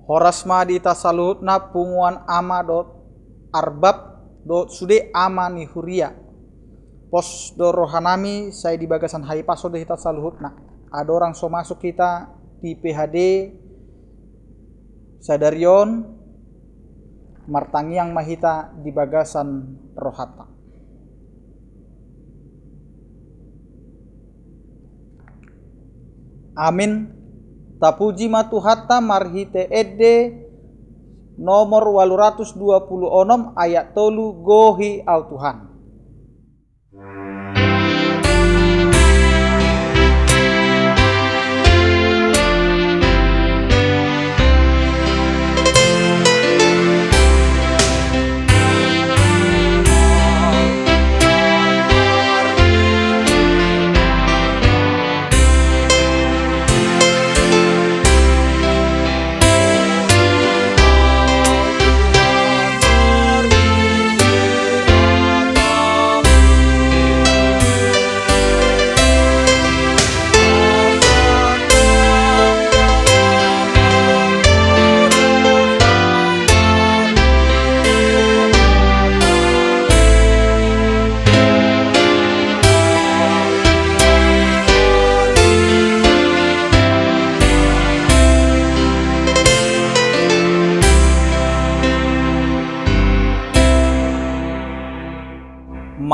Horasma di tasaluhutna punguan ama dot arbab dot sude ama ni huria. Pos do rohanami saya di bagasan hai paso de hita saluhutna. Ada orang so masuk kita di PHD Sadarion martangiang mahita di bagasan rohata. Amin. Tapuji matuhatta marhite edde nomor 826 ayat 3 gohi au Tuhan.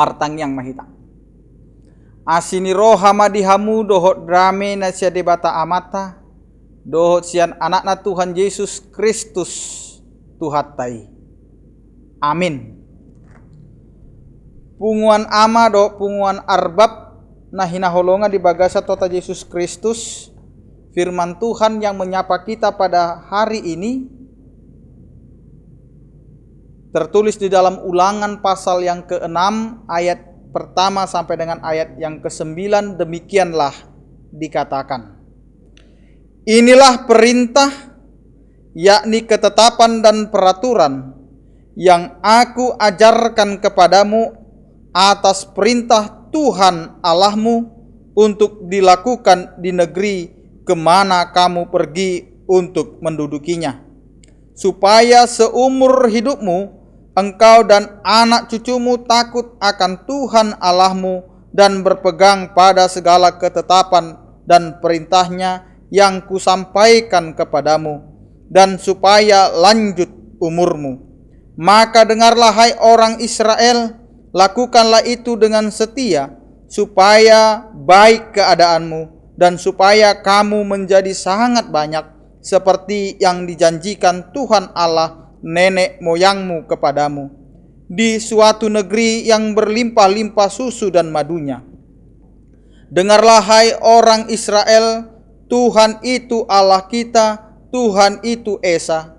Martang yang mahita. Asini roha madihamu dohot drame na sia debata amata dohot sian anakna Tuhan Yesus Kristus tuhatai. Amin. Punguan ama do punguan arbab nah hinaholonga di bagasa tota Yesus Kristus, firman Tuhan yang menyapa kita pada hari ini tertulis di dalam Ulangan pasal yang ke-6 ayat pertama sampai dengan ayat yang ke-9. Demikianlah dikatakan. Inilah perintah, yakni ketetapan dan peraturan yang aku ajarkan kepadamu atas perintah Tuhan Allahmu untuk dilakukan di negeri kemana kamu pergi untuk mendudukinya, supaya seumur hidupmu engkau dan anak cucumu takut akan Tuhan Allahmu dan berpegang pada segala ketetapan dan perintahnya yang kusampaikan kepadamu, dan supaya lanjut umurmu. Maka dengarlah hai orang Israel, lakukanlah itu dengan setia, supaya baik keadaanmu dan supaya kamu menjadi sangat banyak, seperti yang dijanjikan Tuhan Allah nenek moyangmu kepadamu, di suatu negeri yang berlimpah-limpah susu dan madunya. Dengarlah hai orang Israel, Tuhan itu Allah kita, Tuhan itu Esa.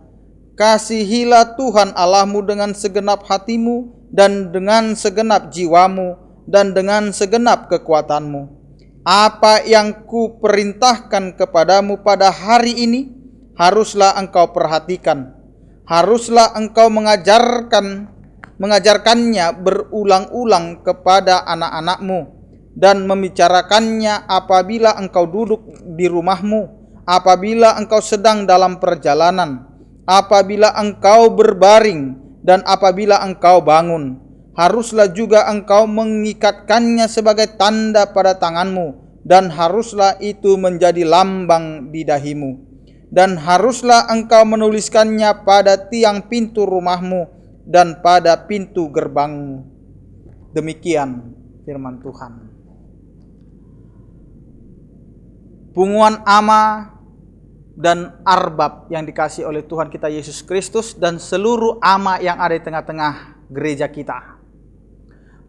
Kasihilah Tuhan Allahmu dengan segenap hatimu dan dengan segenap jiwamu dan dengan segenap kekuatanmu. Apa yang kuperintahkan kepadamu pada hari ini haruslah engkau perhatikan. Haruslah engkau mengajarkannya berulang-ulang kepada anak-anakmu dan membicarakannya apabila engkau duduk di rumahmu, apabila engkau sedang dalam perjalanan, apabila engkau berbaring dan apabila engkau bangun. Haruslah juga engkau mengikatkannya sebagai tanda pada tanganmu, dan haruslah itu menjadi lambang di dahimu. Dan haruslah engkau menuliskannya pada tiang pintu rumahmu dan pada pintu gerbangmu. Demikian firman Tuhan. Punguan ama dan arbab yang dikasih oleh Tuhan kita Yesus Kristus dan seluruh ama yang ada di tengah-tengah gereja kita.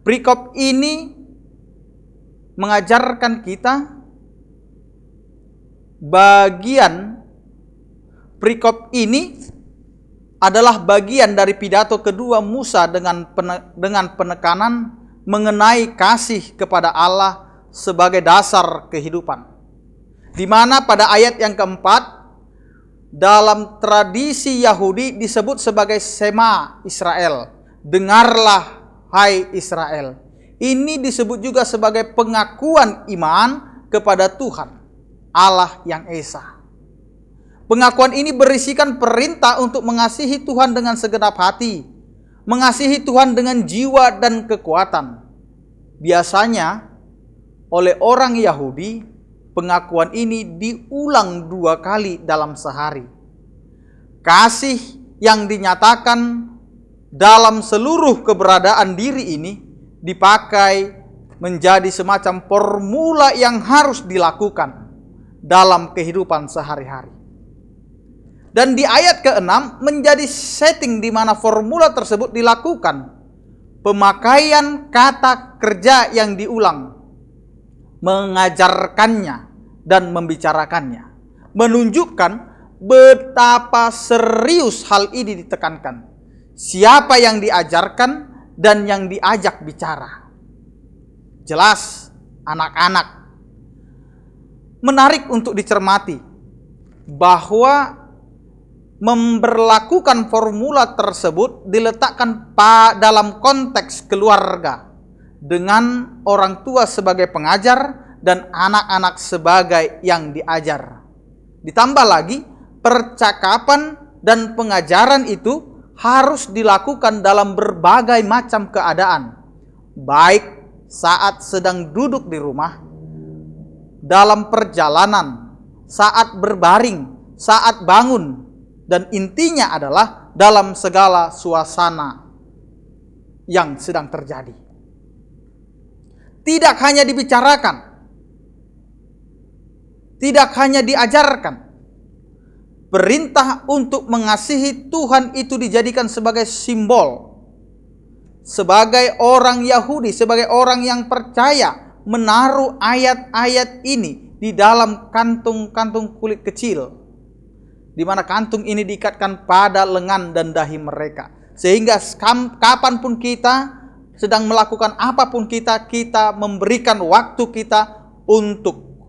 Perikop ini mengajarkan kita perikop ini adalah bagian dari pidato kedua Musa dengan penekanan mengenai kasih kepada Allah sebagai dasar kehidupan. Di mana pada ayat yang keempat, dalam tradisi Yahudi disebut sebagai Sema Israel. Dengarlah hai Israel. Ini disebut juga sebagai pengakuan iman kepada Tuhan Allah yang Esa. Pengakuan ini berisikan perintah untuk mengasihi Tuhan dengan segenap hati, mengasihi Tuhan dengan jiwa dan kekuatan. Biasanya oleh orang Yahudi, pengakuan ini diulang 2 kali dalam sehari. Kasih yang dinyatakan dalam seluruh keberadaan diri ini dipakai menjadi semacam formula yang harus dilakukan dalam kehidupan sehari-hari. Dan di ayat ke-6 menjadi setting di mana formula tersebut dilakukan. Pemakaian kata kerja yang diulang, mengajarkannya dan membicarakannya, menunjukkan betapa serius hal ini ditekankan. Siapa yang diajarkan dan yang diajak bicara. Jelas anak-anak. Menarik untuk dicermati bahwa memberlakukan formula tersebut diletakkan dalam konteks keluarga, dengan orang tua sebagai pengajar dan anak-anak sebagai yang diajar. Ditambah lagi, percakapan dan pengajaran itu harus dilakukan dalam berbagai macam keadaan, baik saat sedang duduk di rumah, dalam perjalanan, saat berbaring, saat bangun, dan intinya adalah dalam segala suasana yang sedang terjadi. Tidak hanya dibicarakan, tidak hanya diajarkan. Perintah untuk mengasihi Tuhan itu dijadikan sebagai simbol. Sebagai orang Yahudi, sebagai orang yang percaya, menaruh ayat-ayat ini di dalam kantung-kantung kulit kecil, di mana kantung ini diikatkan pada lengan dan dahi mereka. Sehingga kapanpun kita sedang melakukan apapun kita memberikan waktu kita untuk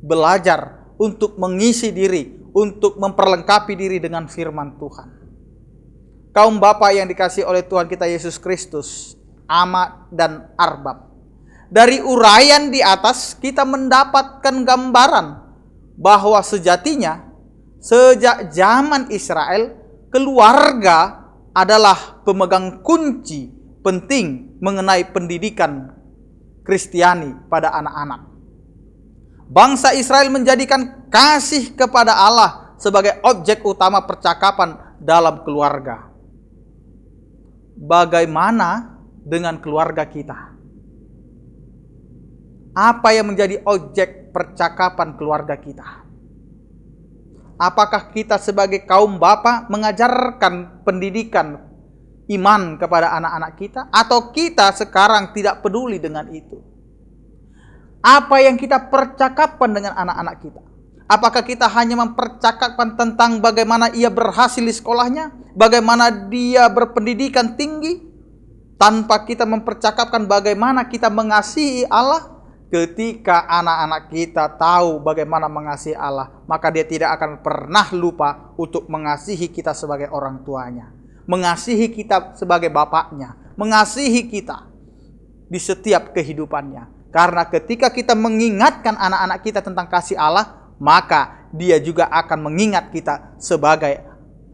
belajar, untuk mengisi diri, untuk memperlengkapi diri dengan firman Tuhan. Kaum Bapa yang dikasihi oleh Tuhan kita Yesus Kristus, Ama dan Arbab. Dari uraian di atas kita mendapatkan gambaran bahwa sejatinya sejak zaman Israel, keluarga adalah pemegang kunci penting mengenai pendidikan Kristiani pada anak-anak. Bangsa Israel menjadikan kasih kepada Allah sebagai objek utama percakapan dalam keluarga. Bagaimana dengan keluarga kita? Apa yang menjadi objek percakapan keluarga kita? Apakah kita sebagai kaum bapa mengajarkan pendidikan iman kepada anak-anak kita? Atau kita sekarang tidak peduli dengan itu? Apa yang kita percakapkan dengan anak-anak kita? Apakah kita hanya mempercakapkan tentang bagaimana ia berhasil di sekolahnya? Bagaimana dia berpendidikan tinggi? Tanpa kita mempercakapkan bagaimana kita mengasihi Allah? Ketika anak-anak kita tahu bagaimana mengasihi Allah, maka dia tidak akan pernah lupa untuk mengasihi kita sebagai orang tuanya, mengasihi kita sebagai bapaknya, mengasihi kita di setiap kehidupannya. Karena ketika kita mengingatkan anak-anak kita tentang kasih Allah, maka dia juga akan mengingat kita sebagai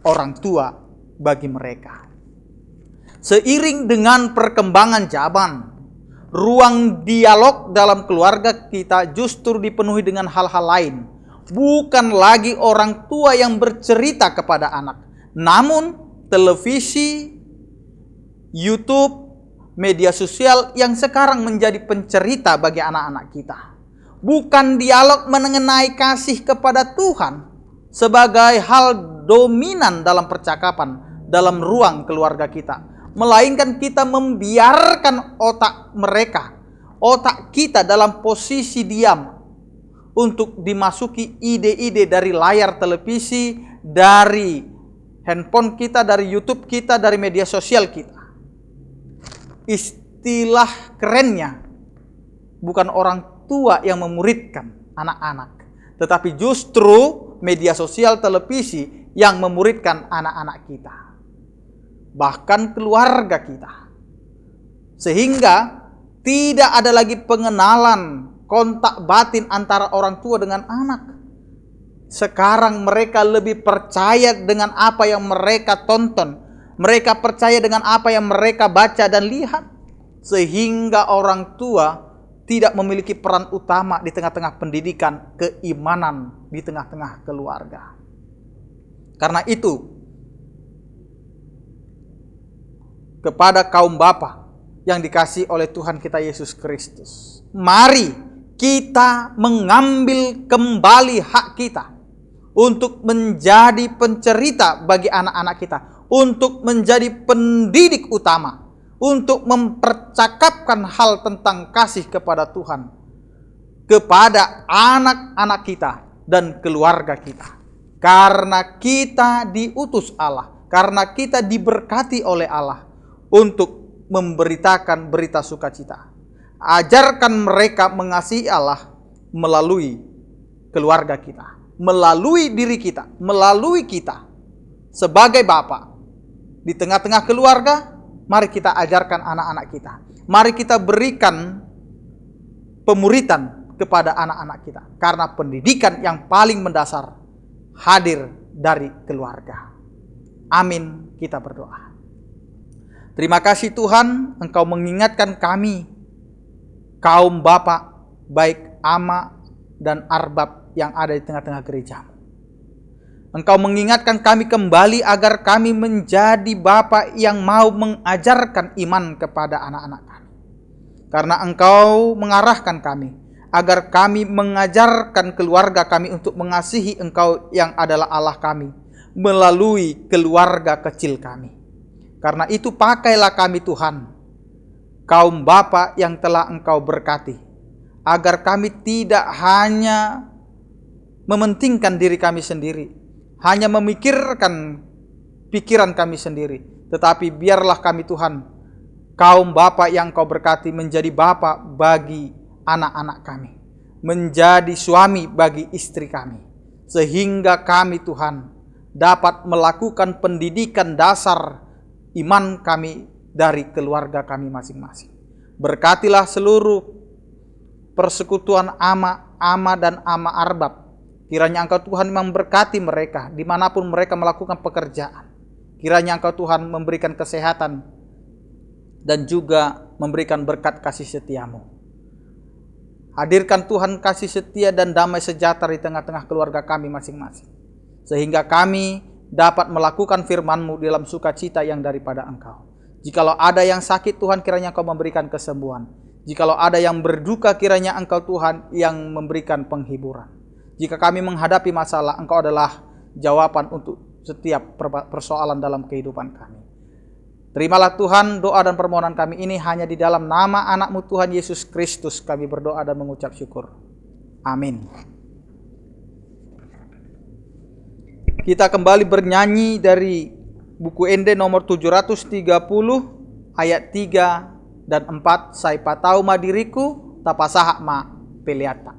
orang tua bagi mereka. Seiring dengan perkembangan zaman, ruang dialog dalam keluarga kita justru dipenuhi dengan hal-hal lain. Bukan lagi orang tua yang bercerita kepada anak, namun televisi, YouTube, media sosial yang sekarang menjadi pencerita bagi anak-anak kita. Bukan dialog mengenai kasih kepada Tuhan sebagai hal dominan dalam percakapan dalam ruang keluarga kita, melainkan kita membiarkan otak kita dalam posisi diam untuk dimasuki ide-ide dari layar televisi, dari handphone kita, dari YouTube kita, dari media sosial kita. Istilah kerennya, bukan orang tua yang memuridkan anak-anak, tetapi justru media sosial, televisi yang memuridkan anak-anak kita, bahkan keluarga kita. Sehingga tidak ada lagi pengenalan, kontak batin antara orang tua dengan anak. Sekarang mereka lebih percaya dengan apa yang mereka tonton. Mereka percaya dengan apa yang mereka baca dan lihat. Sehingga orang tua tidak memiliki peran utama di tengah-tengah pendidikan keimanan di tengah-tengah keluarga. Karena itu, kepada kaum bapa yang dikasihi oleh Tuhan kita Yesus Kristus, mari kita mengambil kembali hak kita untuk menjadi pencerita bagi anak-anak kita, untuk menjadi pendidik utama, untuk mempercakapkan hal tentang kasih kepada Tuhan kepada anak-anak kita dan keluarga kita. Karena kita diutus Allah, karena kita diberkati oleh Allah untuk memberitakan berita sukacita. Ajarkan mereka mengasihi Allah melalui keluarga kita, melalui diri kita, melalui kita sebagai bapa. Di tengah-tengah keluarga, mari kita ajarkan anak-anak kita. Mari kita berikan pemuritan kepada anak-anak kita. Karena pendidikan yang paling mendasar hadir dari keluarga. Amin, kita berdoa. Terima kasih Tuhan, Engkau mengingatkan kami, kaum bapak, baik ama dan arbab yang ada di tengah-tengah gereja. Engkau mengingatkan kami kembali agar kami menjadi bapa yang mau mengajarkan iman kepada anak-anak kami. Karena Engkau mengarahkan kami agar kami mengajarkan keluarga kami untuk mengasihi Engkau yang adalah Allah kami melalui keluarga kecil kami. Karena itu pakailah kami Tuhan, kaum bapa yang telah Engkau berkati, agar kami tidak hanya mementingkan diri kami sendiri, hanya memikirkan pikiran kami sendiri, tetapi biarlah kami Tuhan, kaum bapa yang Kau berkati, menjadi bapa bagi anak-anak kami, menjadi suami bagi istri kami, sehingga kami Tuhan dapat melakukan pendidikan dasar iman kami dari keluarga kami masing-masing. Berkatilah seluruh persekutuan ama dan ama arbab. Kiranya Engkau Tuhan memberkati mereka dimanapun mereka melakukan pekerjaan. Kiranya Engkau Tuhan memberikan kesehatan dan juga memberikan berkat kasih setiamu. Hadirkan Tuhan kasih setia dan damai sejahtera di tengah-tengah keluarga kami masing-masing, sehingga kami dapat melakukan firman-Mu dalam sukacita yang daripada Engkau. Jikalau ada yang sakit, Tuhan, kiranya Engkau memberikan kesembuhan. Jikalau ada yang berduka, kiranya Engkau Tuhan yang memberikan penghiburan. Jika kami menghadapi masalah, Engkau adalah jawaban untuk setiap persoalan dalam kehidupan kami. Terimalah Tuhan doa dan permohonan kami ini hanya di dalam nama anak-Mu Tuhan Yesus Kristus kami berdoa dan mengucap syukur. Amin. Kita kembali bernyanyi dari buku Ende nomor 730 ayat 3 dan 4. Sai patau ma diriku, tapasaha ma peleata.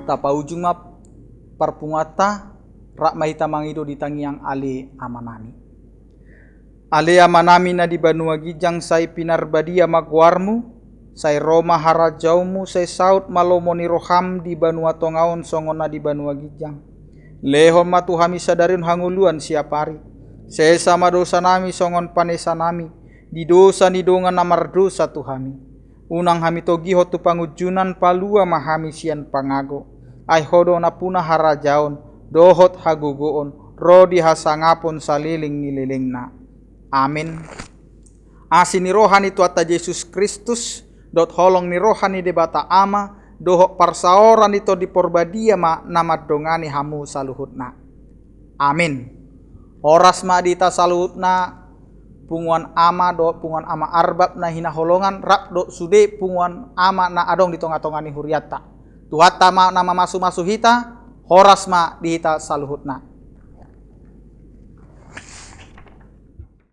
tapa ujung ma parpungata rak mahita mangido di tangiang ale amanami. Ale amanami na di banua gijang sai pinarbadia magwarmu, sai Roma harajaumu, sai saut malomoni roham di banua tongaon songon na di banua gijang. Lehon matu hami sadarin hanguluan siapari. Sai sama dosa nami songon panesa nami, di dosa ni dongan namar dosa tu hami. Unang hami togiho tu pangujunan palua mahami sian pangago. Ai hodo na punah harajaon, dohot hagugoon, rodi hasangapon saliling nililing na. Amin. Asin ni rohani tuata Yesus Kristus, dot holong ni rohani debata ama, dohok parsaoran ito di porbadia ma namat dongani hamu saluhutna. Amin. Horas ma dita saluhutna punguan ama do punguan ama arbab na hinaholongan rap do sude punguan ama na adong di tonga-tongani huriata. Tuhata ma nama masu-masu hita, horas ma dita saluhutna.